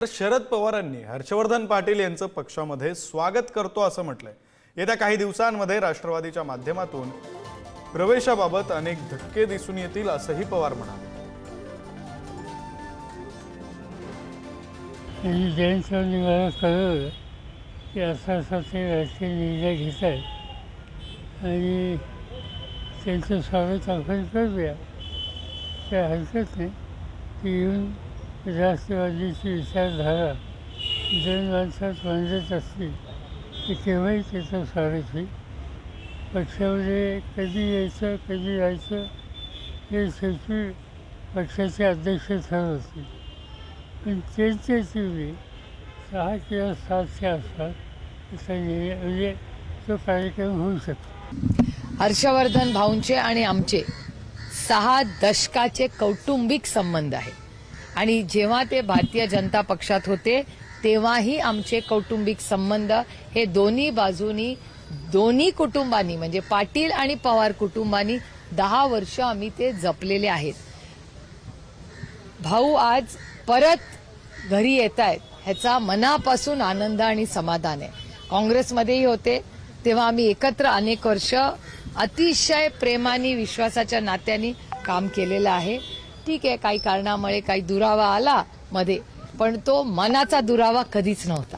शरद पवारांनी हर्षवर्धन पाटील यांचं पक्षामध्ये स्वागत करतो असं म्हटलंय। येत्या काही दिवसांमध्ये राष्ट्रवादीच्या माध्यमातून प्रवेशाबाबत अनेक धक्के दिसून येतील असंही पवार म्हणाले। की असा ते राजकीय निर्णय घेत आहेत आणि त्यांचं स्वागत आपण करूया, काय हरकत नाही। की येऊन राष्ट्रवादीची विचारधारा जर माणसात मांडत असतील तर केव्हाही त्याचं स्वागत होईल। पक्षामध्ये कधी यायचं कधी जायचं हे शेवटी पक्षाचे अध्यक्ष ठरवतील, पण त्यांच्याच वेळी 6 किंवा 7च्या आसपास म्हणजे तो कार्यक्रम होऊ शकतो। हर्षवर्धन भाऊंचे आणि आमचे 6 दशकाचे कौटुंबिक संबंध आहेत आणि जेव्हा ते भारतीय जनता पक्षात होते तेव्हाही आमचे कौटुंबिक संबंध हे दोन्ही बाजूनी दोन्ही कुटुंबांनी म्हणजे पाटील आणि पवार कुटुंबांनी 10 वर्ष आम्ही ते जपलेले आहेत। भाऊ आज परत घरी येत आहेत ह्याचा मनापासून आनंद आणि समाधान आहे। काँग्रेसमध्येही होते तेव्हा आम्ही एकत्र अनेक वर्ष अतिशय प्रेमाने विश्वासाच्या नात्याने काम केलेलं आहे। ठीक आहे, काही कारणामुळे काही दुरावा आला मध्ये, पण तो मनाचा दुरावा कधीच नव्हता।